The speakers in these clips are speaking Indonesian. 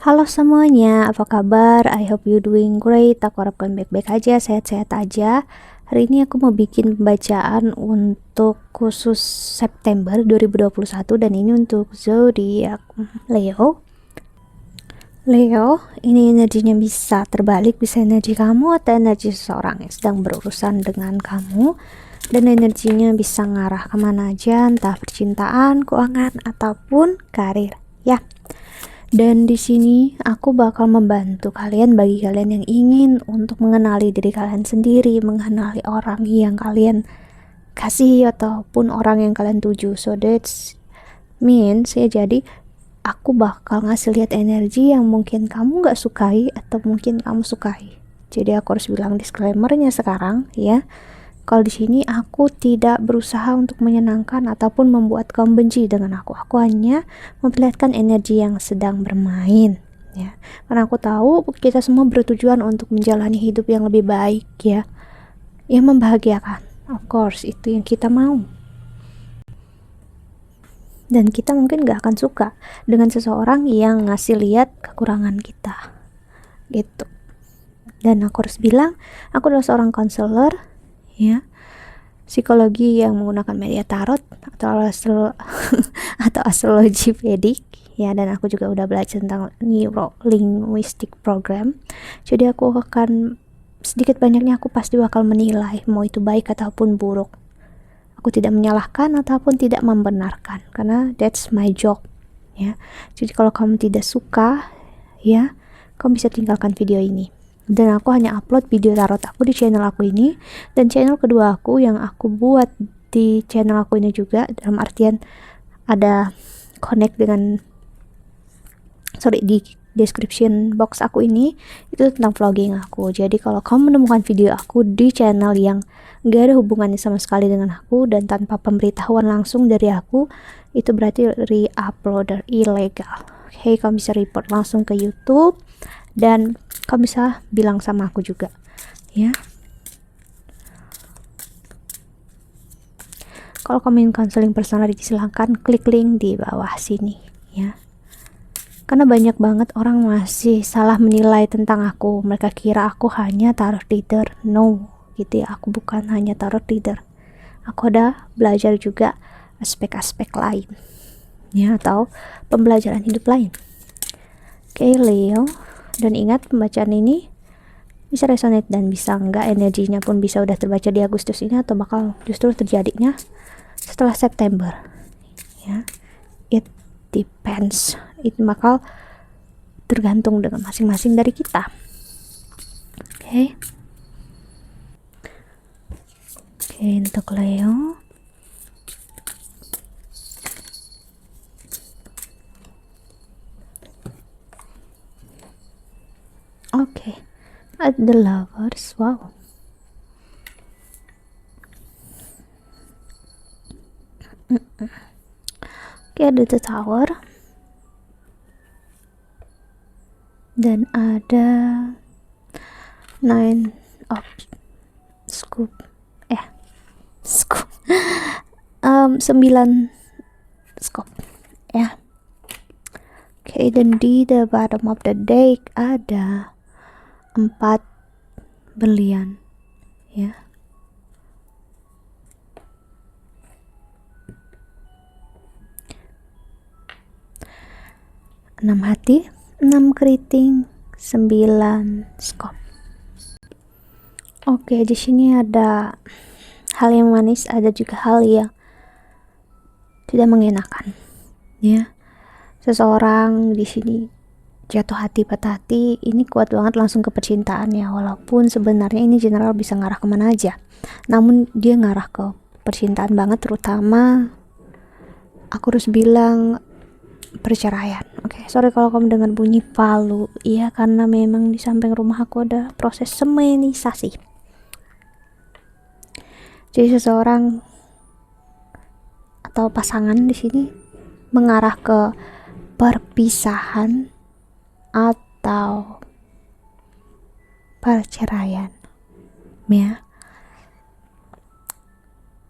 Halo semuanya, apa kabar? I hope you doing great. Aku harapkan baik-baik aja, sehat-sehat aja. Hari ini aku mau bikin pembacaan untuk khusus September 2021 dan ini untuk zodiak Leo. Leo, ini energinya bisa terbalik, bisa energi kamu atau energi seseorang yang sedang berurusan dengan kamu, dan energinya bisa ngarah kemana aja, entah percintaan, keuangan, ataupun karir ya. Dan di sini aku bakal membantu kalian, bagi kalian yang ingin untuk mengenali diri kalian sendiri, mengenali orang yang kalian kasih ataupun orang yang kalian tuju. So that's means ya, jadi aku bakal ngasih lihat energi yang mungkin kamu gak sukai atau mungkin kamu sukai. Jadi aku harus bilang disclaimernya sekarang ya. Kalau di sini aku tidak berusaha untuk menyenangkan ataupun membuat kamu benci dengan aku. Aku hanya memperlihatkan energi yang sedang bermain ya. Karena aku tahu kita semua bertujuan untuk menjalani hidup yang lebih baik ya. Yang membahagiakan. Of course, itu yang kita mau. Dan kita mungkin gak akan suka dengan seseorang yang ngasih lihat kekurangan kita gitu. Dan aku harus bilang, aku adalah seorang konselor ya, psikologi yang menggunakan media tarot atau astrologi Vedic ya, dan aku juga udah belajar tentang neuro linguistic program. Jadi aku akan sedikit banyaknya aku pasti bakal menilai mau itu baik ataupun buruk. Aku tidak menyalahkan ataupun tidak membenarkan karena that's my job ya. Jadi kalau kamu tidak suka ya, kamu bisa tinggalkan video ini. Dan aku hanya upload video tarot aku di channel aku ini, dan channel kedua aku yang aku buat di channel aku ini juga, dalam artian ada connect dengan di description box aku ini, itu tentang vlogging aku. Jadi kalau kamu menemukan video aku di channel yang gak ada hubungannya sama sekali dengan aku dan tanpa pemberitahuan langsung dari aku, itu berarti re-uploader ilegal. Oke, kamu bisa report langsung ke YouTube dan kamu bisa bilang sama aku juga ya. Kalau kamu ingin counseling personal, silahkan klik link di bawah sini ya. Karena banyak banget orang masih salah menilai tentang aku. Mereka kira aku hanya tarot reader. No, gitu ya. Aku bukan hanya tarot reader. Aku ada belajar juga aspek-aspek lain ya, atau pembelajaran hidup lain. Oke, Leo. Dan ingat, pembacaan ini bisa resonate dan bisa enggak, energinya pun bisa udah terbaca di Agustus ini atau bakal justru terjadinya setelah September ya. It depends, itu bakal tergantung dengan masing-masing dari kita. Oke, untuk Leo, at the Lovers. Wow. Ada the Tower dan ada Nine of Scoop scoop 9 scoop ya. Dan di the bottom of the deck ada 4 berlian ya. 6 hati, 6 keriting, 9 skop. Di sini ada hal yang manis, ada juga hal yang tidak mengenakan ya. Seseorang di sini jatuh hati, patah hati, ini kuat banget langsung ke percintaan ya. Walaupun sebenarnya ini general bisa ngarah kemana aja, namun dia ngarah ke percintaan banget, terutama aku harus bilang perceraian. Sorry kalau kamu dengar bunyi palu ya, karena memang di samping rumah aku ada proses semenisasi. Jadi seseorang atau pasangan di sini mengarah ke perpisahan atau perceraian ya.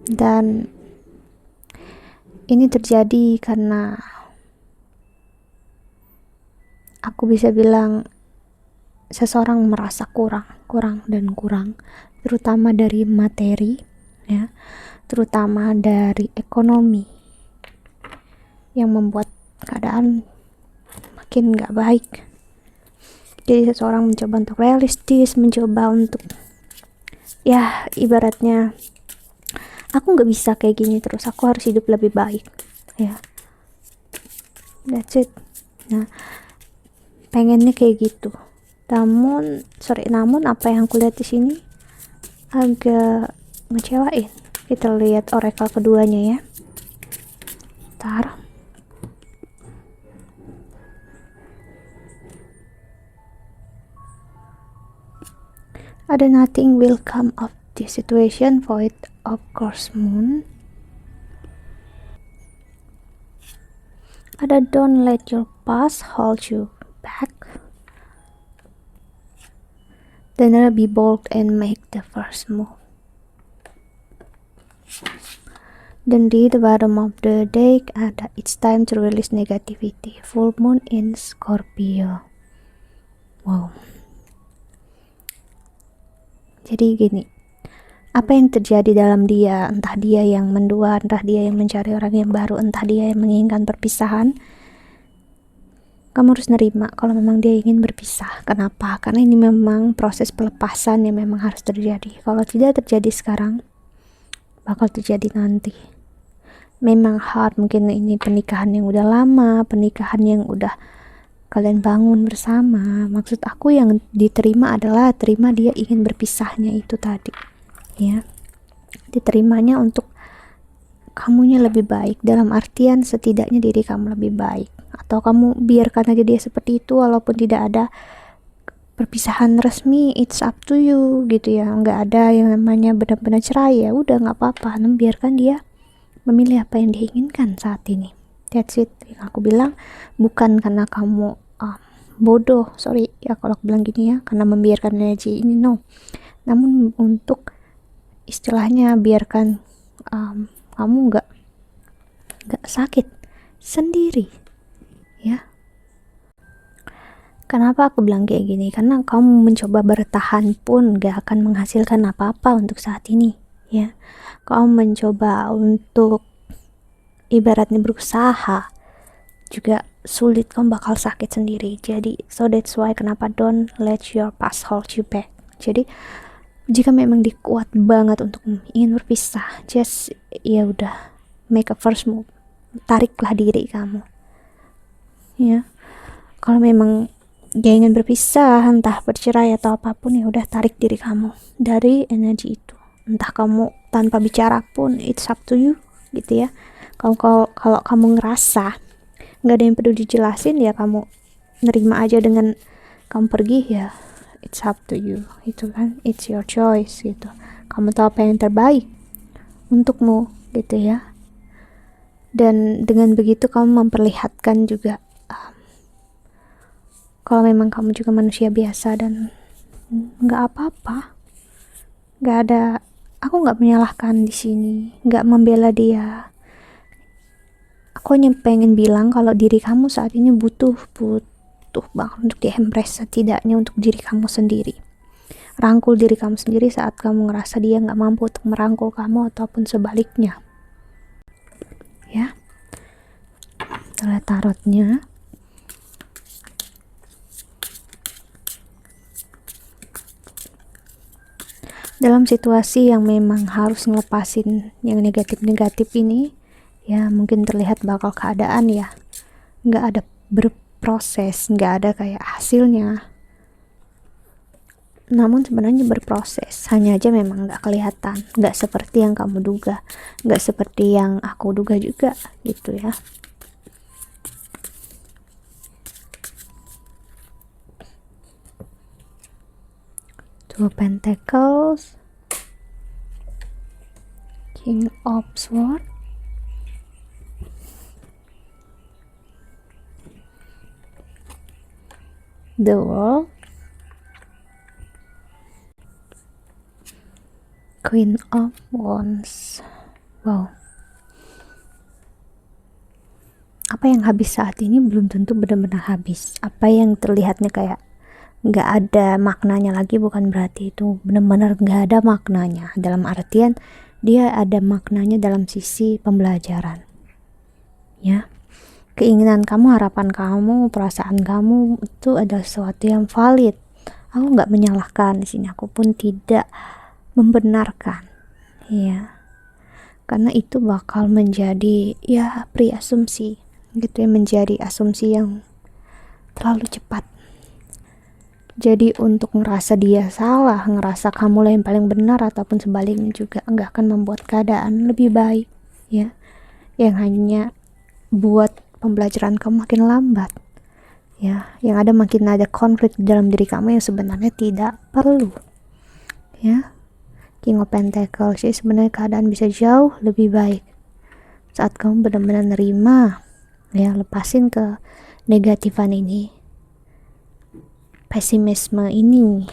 Dan ini terjadi karena aku bisa bilang seseorang merasa kurang, terutama dari materi, ya, terutama dari ekonomi, yang membuat keadaan makin gak baik. Jadi seseorang mencoba untuk realistis, mencoba untuk, ya ibaratnya, aku gak bisa kayak gini terus, aku harus hidup lebih baik, ya, that's it. Nah, pengennya kayak gitu. Namun apa yang aku lihat di sini agak ngecewain. Kita lihat oracle keduanya ya. Ntar. Ada nothing will come of this situation, void of course moon. Ada don't let your past hold you back. Then be bold and make the first move. Then di the bottom of the deck ada it's time to release negativity. Full moon in Scorpio. Wow. Jadi gini, apa yang terjadi dalam dia, entah dia yang mendua, entah dia yang mencari orang yang baru, entah dia yang menginginkan perpisahan, kamu harus nerima kalau memang dia ingin berpisah. Kenapa? Karena ini memang proses pelepasan yang memang harus terjadi. Kalau tidak terjadi sekarang, bakal terjadi nanti. Memang hard, mungkin ini pernikahan yang udah lama, pernikahan yang udah kalian bangun bersama. Maksud aku yang diterima adalah terima dia ingin berpisahnya itu tadi, ya. Diterimanya untuk kamunya lebih baik, dalam artian setidaknya diri kamu lebih baik, atau kamu biarkan aja dia seperti itu walaupun tidak ada perpisahan resmi, it's up to you gitu ya. Nggak ada yang namanya benar-benar cerai, ya udah nggak apa-apa, biarkan dia memilih apa yang diinginkan saat ini. That's it. Yang aku bilang bukan karena kamu bodoh, sorry ya kalau aku bilang gini ya, karena membiarkan energi ini, no. Namun untuk istilahnya biarkan kamu nggak sakit sendiri, ya. Kenapa aku bilang kayak gini? Karena kamu mencoba bertahan pun gak akan menghasilkan apa-apa untuk saat ini, ya. Kamu mencoba untuk ibaratnya berusaha juga sulit, kamu bakal sakit sendiri. Jadi so that's why kenapa don't let your past hold you back. Jadi jika memang dikuat banget untuk ingin berpisah, just ya udah make a first move, tariklah diri kamu, ya. Kalau memang dia ingin berpisah, entah bercerai atau apapun, ya udah tarik diri kamu dari energi itu. Entah kamu tanpa bicara pun, it's up to you gitu ya. Kalau kamu ngerasa nggak ada yang perlu dijelasin, ya kamu nerima aja dengan kamu pergi, ya it's up to you, itu kan, it's your choice gitu. Kamu tahu apa yang terbaik untukmu gitu ya. Dan dengan begitu kamu memperlihatkan juga kalau memang kamu juga manusia biasa dan nggak apa-apa, nggak ada, aku nggak menyalahkan di sini, nggak membela dia. Aku hanya pengen bilang kalau diri kamu saat ini butuh banget untuk di-embrace, setidaknya untuk diri kamu sendiri. Rangkul diri kamu sendiri saat kamu ngerasa dia nggak mampu untuk merangkul kamu, ataupun sebaliknya, ya. Lihat tarotnya. Dalam situasi yang memang harus ngelepasin yang negatif-negatif ini, ya mungkin terlihat bakal keadaan ya nggak ada berproses, nggak ada kayak hasilnya. Namun sebenarnya berproses, hanya aja memang nggak kelihatan, nggak seperti yang kamu duga, nggak seperti yang aku duga juga gitu ya. Two of Pentacles, King of Swords, The World, Queen of Wands. Wow, apa yang habis saat ini belum tentu benar-benar habis. Apa yang terlihatnya kayak nggak ada maknanya lagi, bukan berarti itu benar-benar nggak ada maknanya. Dalam artian dia ada maknanya dalam sisi pembelajaran. Ya, keinginan kamu, harapan kamu, perasaan kamu itu adalah sesuatu yang valid. Aku nggak menyalahkan di sini, aku pun tidak membenarkan, ya, karena itu bakal menjadi ya asumsi gitu ya, menjadi asumsi yang terlalu cepat. Jadi untuk ngerasa dia salah, ngerasa kamu lah yang paling benar ataupun sebaliknya juga nggak akan membuat keadaan lebih baik, ya, yang hanya buat pembelajaran kamu makin lambat, ya, yang ada makin ada konflik di dalam diri kamu yang sebenarnya tidak perlu, ya. King of Pentacles, jadi sebenarnya keadaan bisa jauh lebih baik saat kamu benar-benar nerima, ya, lepasin ke negatifan ini, pesimisme ini,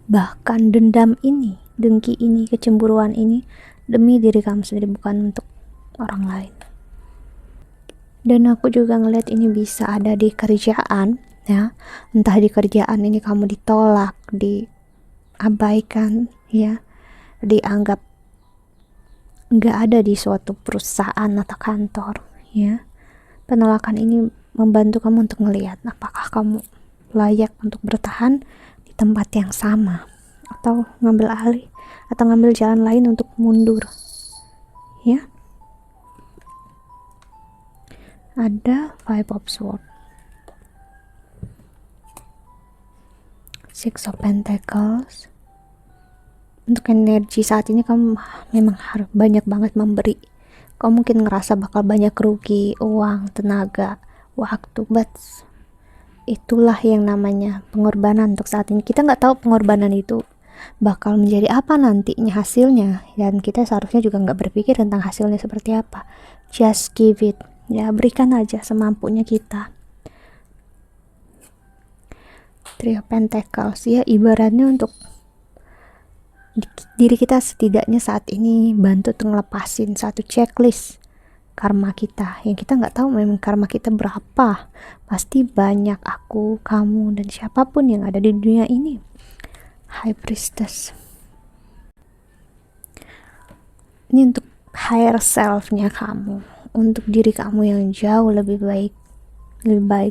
bahkan dendam ini, dengki ini, kecemburuan ini, demi diri kamu sendiri, bukan untuk orang lain. Dan aku juga ngeliat ini bisa ada di kerjaan, ya, entah di kerjaan ini kamu ditolak, diabaikan, ya, dianggap nggak ada di suatu perusahaan atau kantor, ya. Penolakan ini membantu kamu untuk ngelihat apakah kamu layak untuk bertahan di tempat yang sama atau ngambil alih atau ngambil jalan lain untuk mundur, ya. Ada Five of Swords, Six of Pentacles. Untuk energi saat ini kamu memang harus banyak banget memberi. Kamu mungkin ngerasa bakal banyak rugi uang, tenaga, waktu, but itulah yang namanya pengorbanan untuk saat ini. Kita nggak tahu pengorbanan itu bakal menjadi apa nantinya hasilnya, dan kita seharusnya juga nggak berpikir tentang hasilnya seperti apa. Just give it, ya, berikan aja semampunya kita. Three of Pentacles, ya, ibaratnya untuk diri kita setidaknya saat ini bantu tuh ngelepasin satu checklist karma kita yang kita nggak tahu memang karma kita berapa. Pasti banyak, aku, kamu, dan siapapun yang ada di dunia ini. High Priestess, ini untuk higher self-nya kamu, untuk diri kamu yang jauh lebih baik,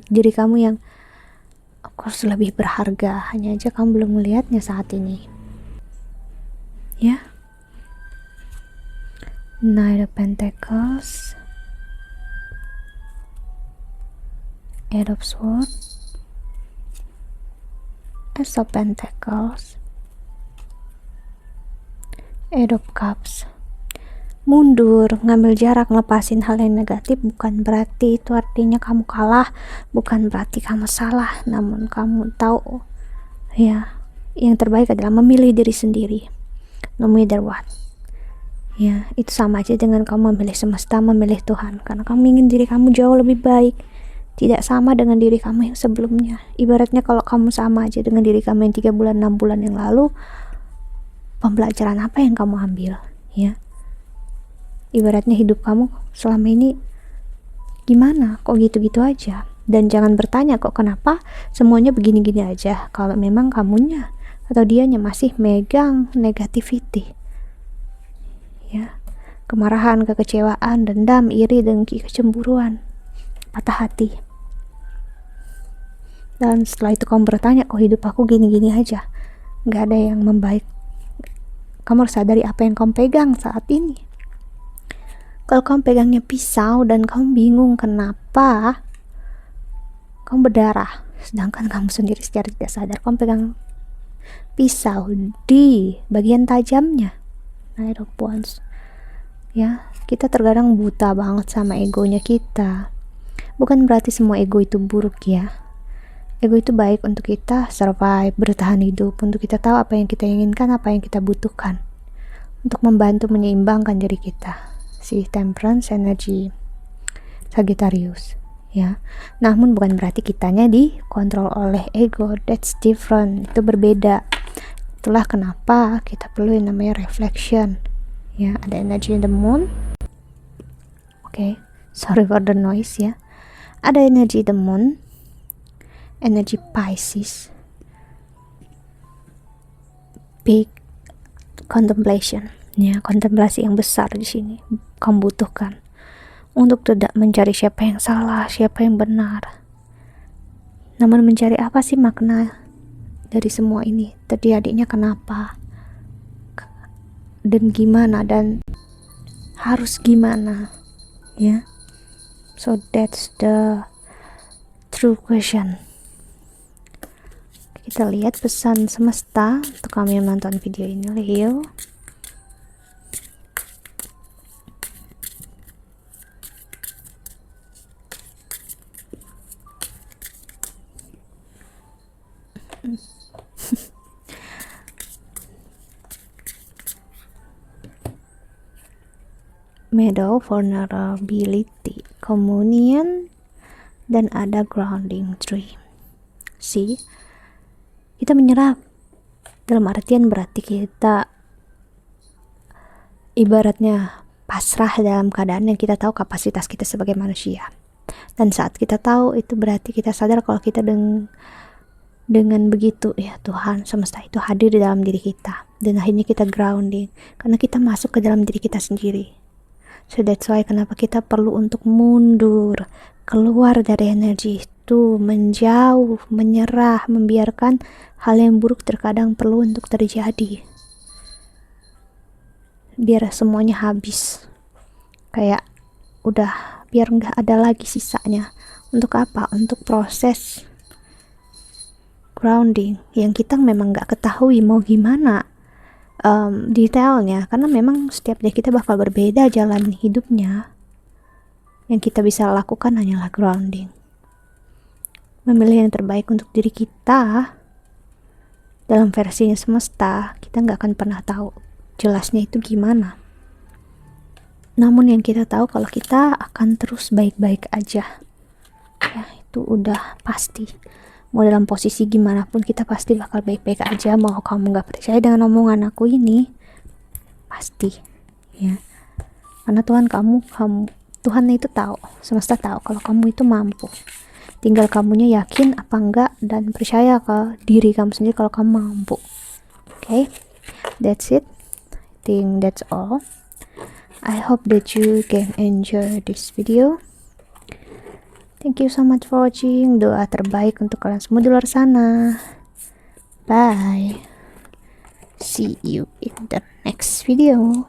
diri kamu yang of course lebih berharga, hanya aja kamu belum melihatnya saat ini, ya. Knight of Pentacles, Eight of Swords, Ace of Pentacles, Eight of Cups. Mundur, ngambil jarak, ngelepasin hal yang negatif bukan berarti itu artinya kamu kalah, bukan berarti kamu salah, namun kamu tahu, ya, yang terbaik adalah memilih diri sendiri, no matter what. Ya, itu sama aja dengan kamu memilih semesta, memilih Tuhan, karena kamu ingin diri kamu jauh lebih baik, tidak sama dengan diri kamu yang sebelumnya. Ibaratnya kalau kamu sama aja dengan diri kamu yang 3 bulan, 6 bulan yang lalu, pembelajaran apa yang kamu ambil, ya? Ibaratnya hidup kamu selama ini gimana, kok gitu-gitu aja. Dan jangan bertanya kok kenapa semuanya begini-gini aja, kalau memang kamunya atau dianya masih megang negativity, ya, kemarahan, kekecewaan, dendam, iri, dengki, kecemburuan, patah hati. Dan setelah itu kamu bertanya, kok hidup aku gini-gini aja, nggak ada yang membaik. Kamu harus sadari apa yang kamu pegang saat ini. Kalau kamu pegangnya pisau dan kamu bingung kenapa kamu berdarah, sedangkan kamu sendiri secara tidak sadar kamu pegang pisau di bagian tajamnya. Knight of Wands, ya, kita terkadang buta banget sama egonya kita. Bukan berarti semua ego itu buruk, ya. Ego itu baik untuk kita survive, bertahan hidup, untuk kita tahu apa yang kita inginkan, apa yang kita butuhkan, untuk membantu menyeimbangkan diri kita. Si Temperance energy Sagittarius, ya. Namun bukan berarti kitanya dikontrol oleh ego, that's different, itu berbeda. Itulah kenapa kita perlu yang namanya reflection, ya. Ada energy the moon, oke, sorry for the noise ya. Ada energi the moon, energi Pisces, big contemplation ya, kontemplasi yang besar di sini kamu butuhkan untuk tidak mencari siapa yang salah, siapa yang benar, namun mencari apa sih makna dari semua ini, terjadinya kenapa dan gimana dan harus gimana ya. So that's the true question. Kita lihat pesan semesta untuk kami yang menonton video ini, Leo. Meadow, vulnerability, communion, dan ada grounding tree. See, kita menyerah dalam artian berarti kita ibaratnya pasrah dalam keadaan yang kita tahu kapasitas kita sebagai manusia. Dan saat kita tahu itu berarti kita sadar kalau kita dengan begitu ya Tuhan semesta itu hadir di dalam diri kita, dan akhirnya kita grounding karena kita masuk ke dalam diri kita sendiri. So that's why kenapa kita perlu untuk mundur, keluar dari energi itu, menjauh, menyerah, membiarkan hal yang buruk terkadang perlu untuk terjadi. Biar semuanya habis. Kayak udah, biar nggak ada lagi sisanya. Untuk apa? Untuk proses grounding yang kita memang nggak ketahui mau gimana detailnya, karena memang setiap day kita bakal berbeda jalan hidupnya. Yang kita bisa lakukan hanyalah grounding, memilih yang terbaik untuk diri kita dalam versinya semesta. Kita nggak akan pernah tahu jelasnya itu gimana, namun yang kita tahu kalau kita akan terus baik-baik aja ya, itu udah pasti. Mau dalam posisi gimana pun kita pasti bakal baik-baik aja. Mau kamu gak percaya dengan omongan aku ini, pasti ya, karena Tuhan itu tahu, semesta tahu kalau kamu itu mampu. Tinggal kamunya yakin apa enggak dan percaya ke diri kamu sendiri kalau kamu mampu. Okay, that's it. I think that's all. I hope that you can enjoy this video. Thank you so much for watching. Doa terbaik untuk kalian semua di luar sana. Bye. See you in the next video.